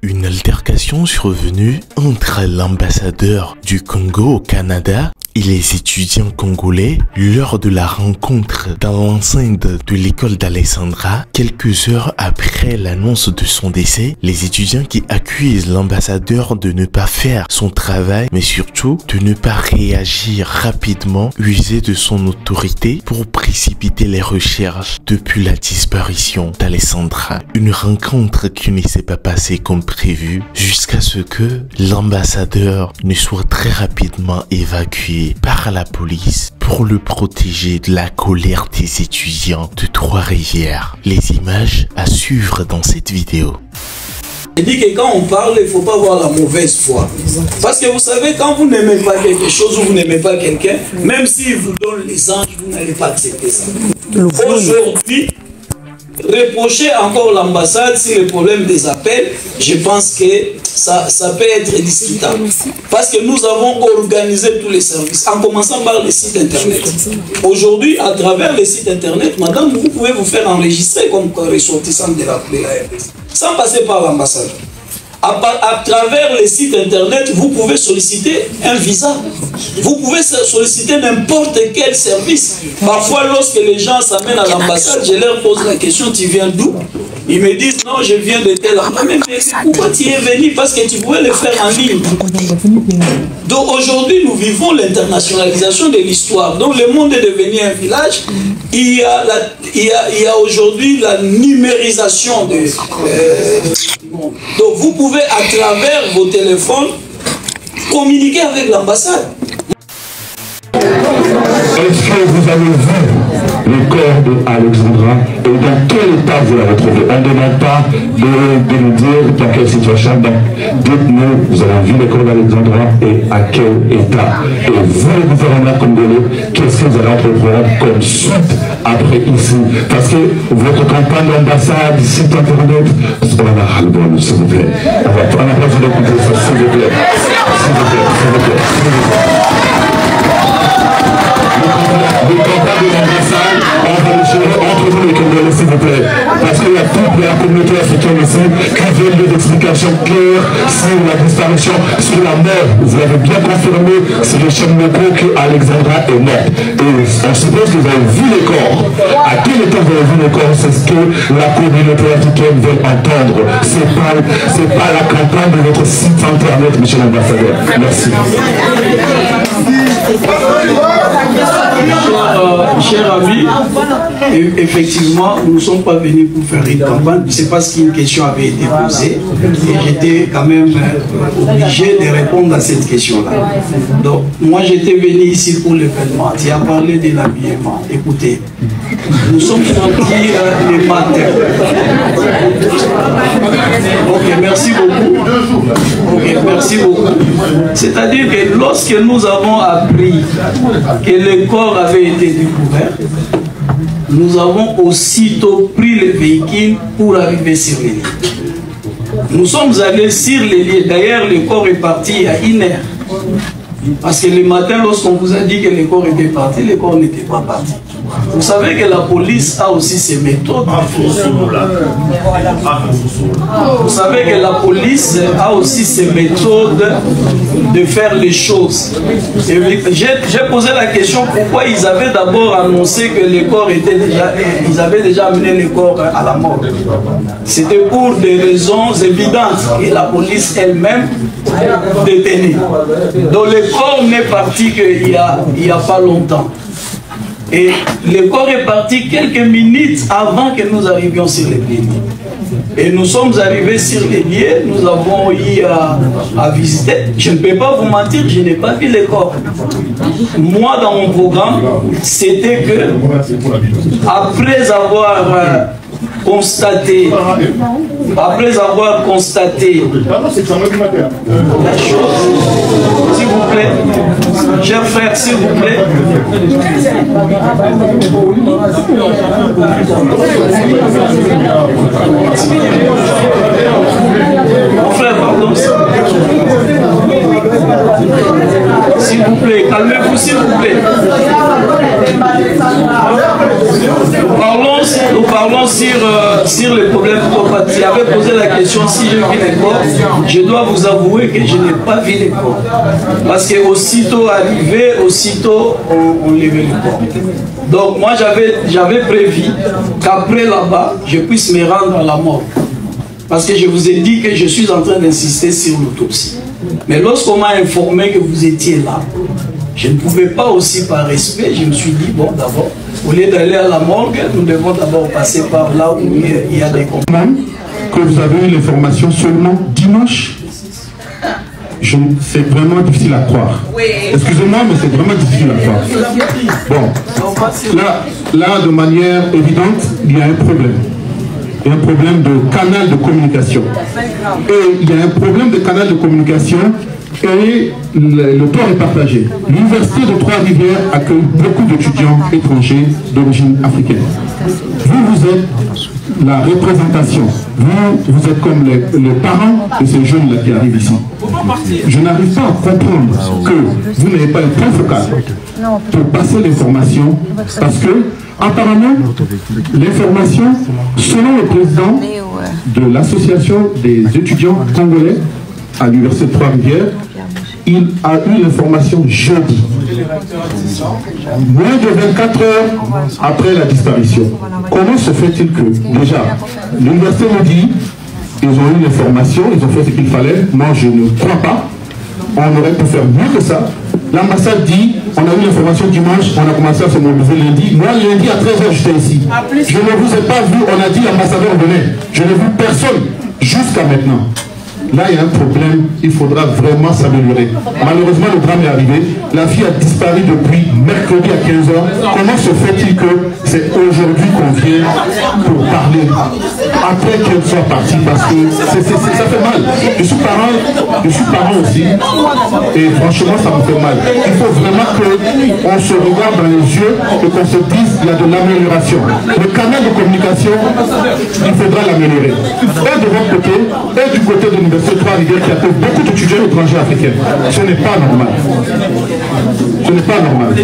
Une altercation survenue entre l'ambassadeur du Congo au Canada et les étudiants congolais lors de la rencontre dans l'enceinte de l'école d'Alexandra. Quelques heures après l'annonce de son décès, les étudiants qui accusent l'ambassadeur de ne pas faire son travail, mais surtout de ne pas réagir rapidement, user de son autorité pour précipiter les recherches depuis la disparition d'Alexandra. Une rencontre qui ne s'est pas passée comme prévu jusqu'à ce que l'ambassadeur ne soit très rapidement évacué par la police pour le protéger de la colère des étudiants de Trois-Rivières. Les images à suivre dans cette vidéo. Je dis que quand on parle, il ne faut pas avoir la mauvaise foi. Parce que vous savez, quand vous n'aimez pas quelque chose ou vous n'aimez pas quelqu'un, même s'il vous donne les anges, vous n'allez pas accepter ça. Aujourd'hui, reprocher encore l'ambassade sur le problème des appels, je pense que ça peut être discutable. Parce que nous avons organisé tous les services, en commençant par les sites internet. Aujourd'hui, à travers les sites internet, madame, vous pouvez vous faire enregistrer comme ressortissant de la RDC, sans passer par l'ambassade. À travers les sites internet, vous pouvez solliciter un visa. Vous pouvez solliciter n'importe quel service. Parfois, lorsque les gens s'amènent à l'ambassade, je leur pose la question, tu viens d'où? Ils me disent, non, je viens de tel endroit. Mais pourquoi tu es venu? Parce que tu pouvais le faire en ligne. Donc aujourd'hui, nous vivons l'internationalisation de l'histoire. Donc le monde est devenu un village. Il y a aujourd'hui la numérisation de... donc vous pouvez à travers vos téléphones communiquer avec l'ambassade. Est-ce que vous avez vu le corps d'Alexandra et dans quel état vous l'avez trouvé? On ne demande pas de nous dire dans quelle situation. Dites-nous, vous avez vu le corps d'Alexandra et à quel état? Et vous, le gouvernement congolais, qu'est-ce que vous allez entreprendre comme suite après ici? Parce que votre campagne d'ambassade, site internet, on en a ras-le-bol, s'il vous plaît. On n'a pas besoin d'écouter ça, s'il vous plaît. S'il vous plaît, s'il vous plaît, s'il vous plaît. Le contact de l'ambassade, on va le gérer entre nous les Congolais, s'il vous plaît. Parce qu'il y a toute la communauté africaine ici qui veut des explications claires sur la disparition, sur la mort. Vous avez bien confirmé sur les chaînes locaux qu'Alexandra est morte. Et on suppose que vous avez vu les corps. À quel état vous avez vu les corps? C'est ce que la communauté africaine veut entendre. C'est pas la campagne de votre site internet, monsieur l'ambassadeur. Merci. Chers amis, effectivement, nous ne sommes pas venus pour faire une campagne. C'est parce qu'une question avait été posée et j'étais quand même obligé de répondre à cette question-là. Donc, moi, j'étais venu ici pour l'événement. Tu as parlé de l'habillement. Écoutez, nous sommes sortis les matins. Ok, merci beaucoup. Ok, merci beaucoup. C'est-à-dire que lorsque nous avons appris que le corps avait été découvert, nous avons aussitôt pris le véhicule pour arriver sur les lieux. Nous sommes allés sur les lieux. D'ailleurs, le corps est parti il y a 1 heure. Parce que le matin, lorsqu'on vous a dit que le corps était parti, le corps n'était pas parti. Vous savez que la police a aussi ses méthodes. Vous savez que la police a aussi ses méthodes de faire les choses. J'ai posé la question pourquoi ils avaient d'abord annoncé que le corps était déjà... Ils avaient déjà amené le corps à la mort. C'était pour des raisons évidentes et la police elle-même détenue. Donc le corps n'est parti qu'il n'y a pas longtemps. Et le corps est parti quelques minutes avant que nous arrivions sur les lieux. Et nous sommes arrivés sur les lieux, nous avons eu à visiter. Je ne peux pas vous mentir, je n'ai pas vu le corps. Moi, dans mon programme, c'était que, après avoir constaté la chose, s'il vous plaît, chers frères, s'il vous plaît, mon frère, pardon, s'il vous plaît, calmez-vous, s'il vous plaît. sur le problème, tu avais posé la question si je vis les corps. Je dois vous avouer que je n'ai pas vu les corps. Parce que aussitôt arrivé, aussitôt on levait le corps. Donc moi j'avais prévu qu'après là-bas, je puisse me rendre à la mort. Parce que je vous ai dit que je suis en train d'insister sur l'autopsie. Mais lorsqu'on m'a informé que vous étiez là, je ne pouvais pas aussi par respect, je me suis dit, bon d'abord, au lieu d'aller à la morgue, nous devons d'abord passer par là où il y a des comptes. Que vous avez eu l'information seulement dimanche, c'est vraiment difficile à croire. Oui. Excusez-moi, mais c'est vraiment difficile à croire. Bon, là, de manière évidente, il y a un problème. Il y a un problème de canal de communication. Et il y a un problème de canal de communication et le tort est partagé. L'université de Trois-Rivières accueille beaucoup d'étudiants étrangers d'origine africaine. Vous êtes la représentation. Vous êtes comme les parents de ces jeunes-là qui arrivent ici. Je n'arrive pas à comprendre que vous n'avez pas un point focal pour passer l'information parce que, apparemment, l'information, selon le président de l'association des étudiants congolais à l'université de Trois-Rivières, il a eu l'information jeudi, moins de 24 heures après la disparition. Comment se fait-il que, déjà, l'université nous dit, ils ont eu l'information, ils ont fait ce qu'il fallait, moi je ne crois pas, on aurait pu faire mieux que ça. L'ambassade dit, on a eu l'information dimanche, on a commencé à se mobiliser lundi. Moi, lundi à 13h, j'étais ici. Je ne vous ai pas vu, on a dit l'ambassadeur venait. Je n'ai vu personne jusqu'à maintenant. Là, il y a un problème, il faudra vraiment s'améliorer. Malheureusement, le drame est arrivé. La fille a disparu depuis mercredi à 15h. Comment se fait-il que c'est aujourd'hui qu'on vient pour parler après qu'elle soit partie? Parce que ça fait mal. Je suis parent aussi. Et franchement, ça me fait mal. Il faut vraiment qu'on se regarde dans les yeux et qu'on se dise qu'il y a de l'amélioration. Le canal de communication, il faudra l'améliorer. Et de votre côté, et du côté de l'université Trois-Rivières qui accueille beaucoup d'étudiants étrangers africains. Ce n'est pas normal. Ce n'est pas normal.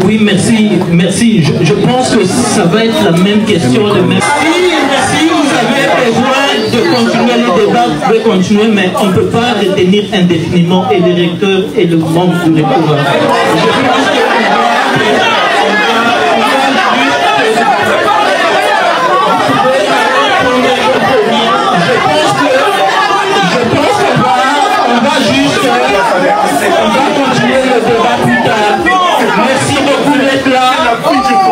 Oui, merci. Merci. Je pense que ça va être la même question. Si vous avez besoin de continuer le débat, vous pouvez continuer, mais on ne peut pas retenir indéfiniment et le recteur et le membre du rectorat. Merci beaucoup d'être là.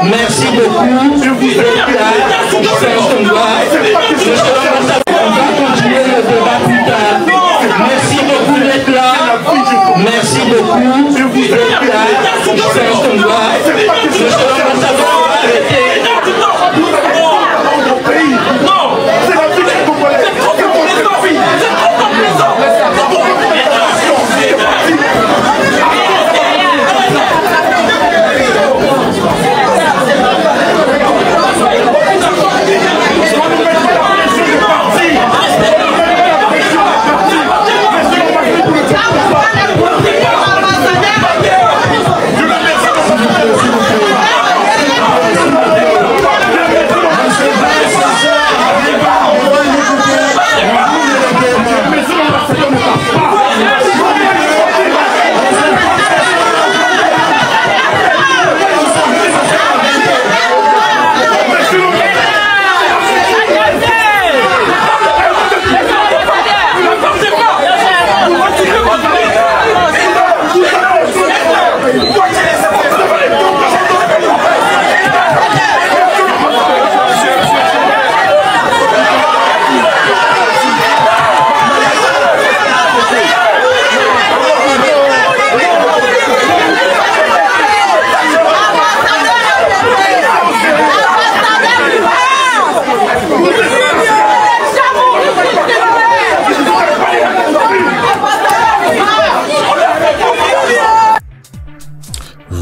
Merci beaucoup. Je vous êtes là. Je fais ce qu'on doit. On va continuer le débat plus tard. Merci beaucoup d'être là. Merci beaucoup. Je vous êtes là. Je fais ce qu'on doit. Je serai savoir arrêter. Non, c'est la fille de Congolais.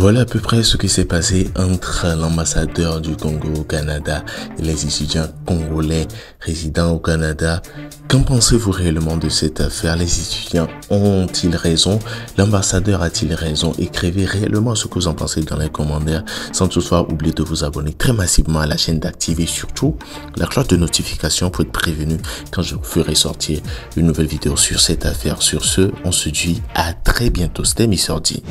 Voilà à peu près ce qui s'est passé entre l'ambassadeur du Congo au Canada et les étudiants congolais résidant au Canada. Qu'en pensez-vous réellement de cette affaire? Les étudiants ont-ils raison? L'ambassadeur a-t-il raison? Écrivez réellement ce que vous en pensez dans les commentaires, sans toutefois oublier de vous abonner très massivement à la chaîne, d'activer surtout la cloche de notification pour être prévenu quand je vous ferai sortir une nouvelle vidéo sur cette affaire. Sur ce, on se dit à très bientôt. C'était Mr D.